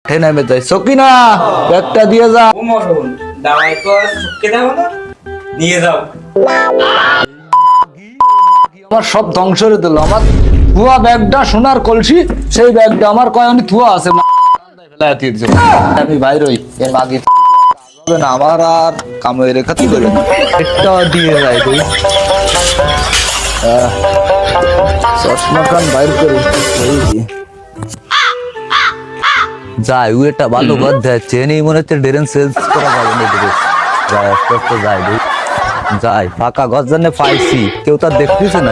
হে নামে যাই সকিনা ব্যাগটা দিয়ে যা ও মরণ দাওয়াই তো সুখকে দাও না নিয়ে যাও আমার সব ধ্বংস করে দিল আমার থুয়া ব্যাগটা সোনার কলসি সেই ব্যাগটা আমার কয়নি থুয়া আছে ফেলায় দিয়েছে আমি বাইরই এর মাগি হবে না আমার আর কামে রেখা কি করে একটা দিয়ে যায় তুই চশমা খান বাইর করে যাই ও একটা ভালো ঘর যাচ্ছে নেই মনে হচ্ছে ড্রেন সেলস করা যাবে না যাই আস্তে আস্তে যাই ভাই যাই ফাঁকা ঘর জানে পাইছি কেউ তার দেখতেছে না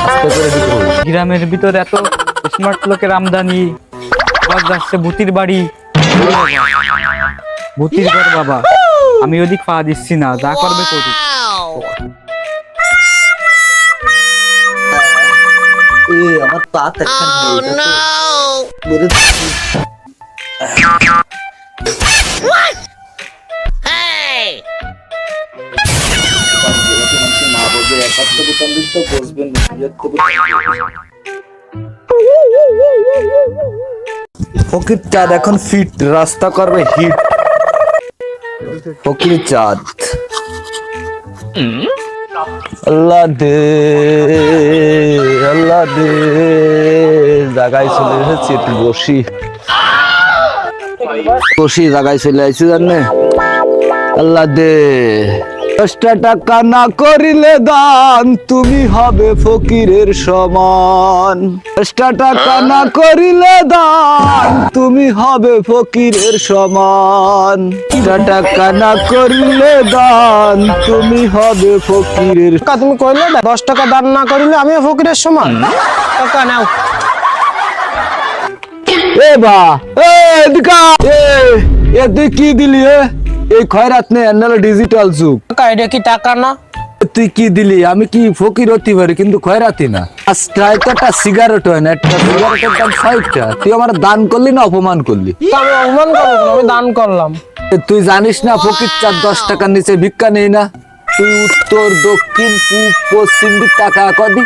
আস্তে করে দিতে হবে গ্রামের ভিতরে এত স্মার্ট লোকের আমদানি আবার যাচ্ছে ভূতির বাড়ি ভূতির ঘর বাবা আমি ওদিক পা দিচ্ছি না যা করবে করুক আমার পা একটা ফকির চাঁদ এখন ফিট রাস্তা করবে হিট ফকির চাঁদ আল্লাহ দে আল্লাহ দে জায়গায় চলে এসেছি একটু বসি বসি জায়গায় চলে আসছি জানে আল্লাহ দে 10টা টাকা না করিলে দান তুমি হবে ফকিরের সমান 10টা টাকা না করিলে দান তুমি হবে ফকিরের সমান 10টা টাকা না করিলে দান তুমি হবে ফকিরের তুমি কইলে 10 টাকা দান না করিলে আমি ফকিরের সমান টাকা নাও এ বা এ দিকা এ তুই কি দিলি এই খয়রাত নে এনালে ডিজিটাল যুগ টাকা এটা কি টাকা না তুই কি দিলি আমি কি ফকির হতে পারি কিন্তু খয়রাতি না আজকাল তো একটা সিগারেট হয় না একটা সিগারেটের দাম 60 টাকা তুই আমার দান করলি না অপমান করলি আমি অপমান করব আমি দান করলাম তুই জানিস না ফকির চার 10 টাকার নিচে ভিক্ষা নেই না তুই উত্তর দক্ষিণ পূব পশ্চিম দিক টাকা কদি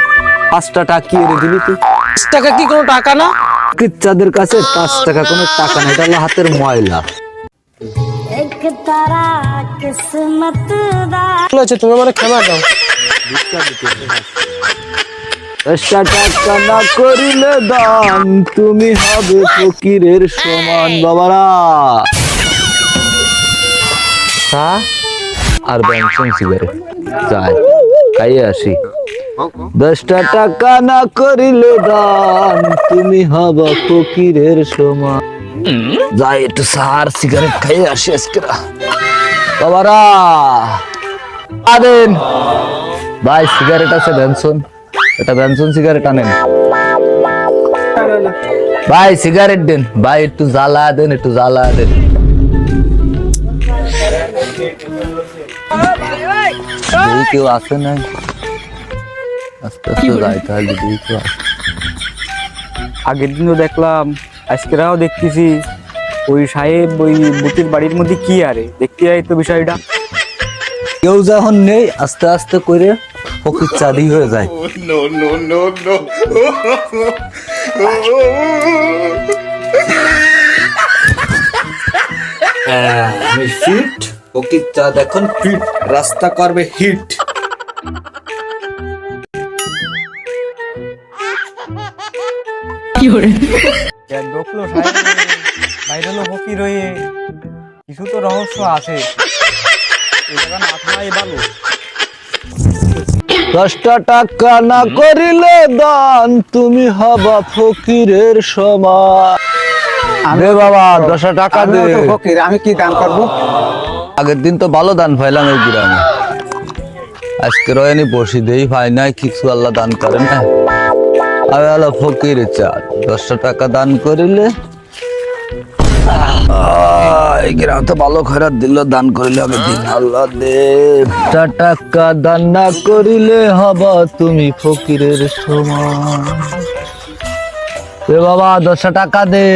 5টা টাকা কি রে দিলি তুই 5 টাকা কি কোনো টাকা না ফকির চাঁদের কাছে 5 টাকা কোনো টাকা না এটা হলো হাতের ময়লা एक तारा किस्मत दा বলেছে তুমি আমারে ক্ষমা দাও 10টা টাকা না করিলে দান তুমি হবে ফকিরের সমান বাবারা আর বেনসন সিগারেট যাই খাইয়ে আসি 10টা টাকা না করিলে দান তুমি হবে ফকিরের সমান যাই একটু সার সিগারেট খাইয়ে আসি আজকে বাবারা আদেন ভাই সিগারেট আছে বেনসন এটা বেনসন সিগারেট আনেন ভাই সিগারেট দেন ভাই একটু জ্বালা দেন একটু জ্বালা দেন কেউ আসে নাই আস্তে আস্তে যাই তাহলে কেউ আগের দিনও দেখলাম আজকেরাও দেখতেছি ওই সাহেব ওই ভূতির বাড়ির মধ্যে কি আরে দেখতে যাই তো বিষয়টা কেউ যখন নেই আস্তে আস্তে করে ফকির চাঁদি হয়ে যায় আমি ফিট ফকির চাঁদ এখন ফিট রাস্তা করবে হিট ঢুকলো সাহেব বাইরে হলো ফকির হয়ে কিছু তো রহস্য আছে এই জায়গা মাথায় ভালো 10টা টাকা না করিলে দান তুমি হবা ফকিরের সমান দে বাবা 10টা টাকা দে ফকির আমি কি দান করব আগের দিন তো ভালো দান পাইলাম এই গ্রামে আজকে রয়নি বসি দেই ভাই নাই কিছু আল্লাহ দান করে না আমি হলো ফকির চাঁদ 10টা টাকা দান করিলে এই গ্রাম তো ভালো খয়রাত দিল দান করিলে আমি দিন আল্লাহ দে 10টা টাকা দান না করিলে হবা তুমি ফকিরের সমান এ বাবা 10টা টাকা দে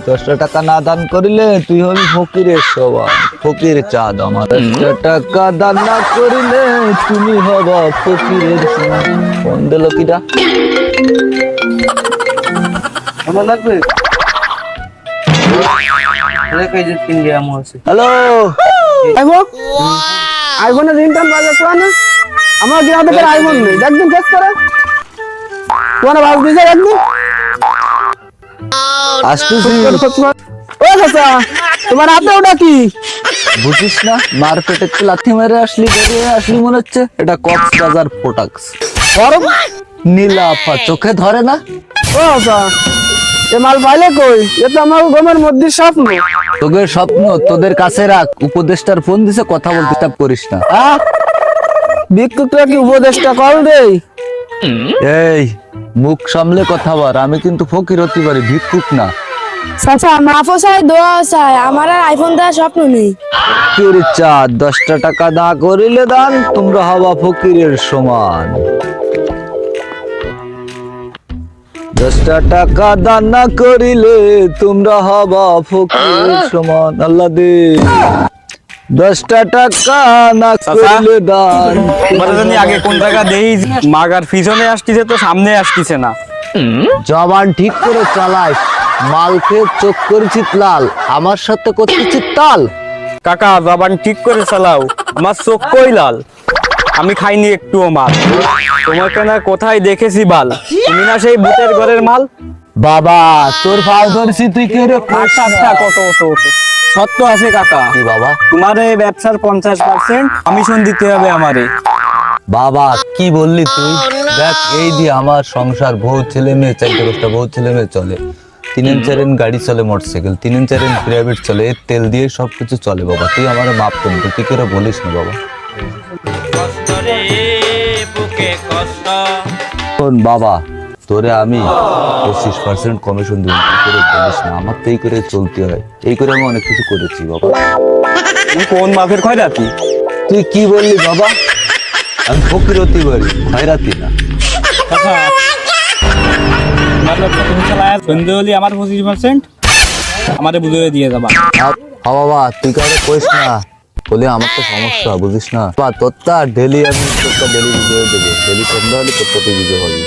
10টা টাকা না দান করিলে তুই হবি ফকিরের সমান ফকির চাঁদ আমার 10টা টাকা দান না করিলে তুমি হবা ফকিরের সমান কোন দিল কিটা আমার লাগবে হ্যালো, আইফোনের রিংটন বাজে কোয়া না আমার গ্রামে তো আইফোন নেই একদিন চেক করে কোন বাজ দিছে একদিন আসতেছি। ও চাচা তোমার হাতে ওটা কি বুঝিস না, মার্কেটে লাথি মেরে আসলি, বেরিয়ে আসলি মনে হচ্ছে এটা কক্সবাজার প্রোডাক্টস। গরম নীলা আপা চোখে ধরে না? ও চাচা এ মাল পাইলে কই এ তো আমার ঘুমের মধ্যে স্বপ্ন তোদের স্বপ্ন তোদের কাছে রাখ। উপদেষ্টার ফোন দিছে, কথা বলতে চাপ করিস না। ভিক্ষুকরা কি উপদেশটা কল দেই এই মুখ সামলে কথা বল, আমি কিন্তু ফকির হতে পারি, ভিক্ষুক না। চাচা মাফও চাই দোয়াও চাই আমার আর আইফোন দেওয়ার স্বপ্ন নেই। ফকির চা 10টা টাকা না করিলে দান, তোমরা হবা ফকিরের সমান। 10টা টাকা দান না করিলে তোমরা হবা ফকিরের সমান। আল্লাহ দে 10টা টাকা না করিলে দান। তোমার জানি আগে কোন টাকা দেই, মাগার পিছনে আসতিছে তো সামনে আসতিছে না। জবান ঠিক করে চালাই, মাল খেয়ে চোখ করেছি লাল, আমার সাথে করতেছি তাল। কাকা জবান ঠিক করে চালাও, আমার চোখ কই লাল, আমি খাইনি একটুও মাল। তোমাকে না কোথায় দেখেছি বাল, তুমি না সেই ভূতের ঘরের মাল। বাবা তোর ভাও ধরছি, তুই কে রে? আচ্ছা আচ্ছা, কত সত্য আছে কাকা। কি বাবা? তোমার এই ব্যবসার 50% কমিশন দিতে হবে আমারে। বাবা কি বললি তুই? দেখ এই দিয়ে আমার সংসার, বউ ছেলে মেয়ে, 4টা বউ ছেলে মেয়ে চলে, 3-4 গাড়ি চলে, মোটরসাইকেল 3-4 প্রাইভেট চলে, এর তেল দিয়ে সবকিছু চলে। বাবা তুই আমার মাপ কর, তুই কেন বলিস না বাবা? শোন বাবা, তোরে আমি 25% কমিশন দিব, তুই করে বলিস না, আমার তো এই করে চলতে হয়, এই করে আমি অনেক কিছু করেছি বাবা। তুমি কোন মাফের খয়রাতি? তুই কি বললি বাবা? আমি ফকিরতি পারি, খয়রাতি না। সন্ধে হলে আমার 25% আমারে বুঝিয়ে দিয়ে যাবা। বাবা তুই কাউকে কইস না, বলে আমার তো সমস্যা বুঝিস না। তোরটা ডেলি আমি তোরটা ডেলি ভিডিও দেবো, ডেলি সন্ধ্যা হলে তোরটা ভিডিও হবে।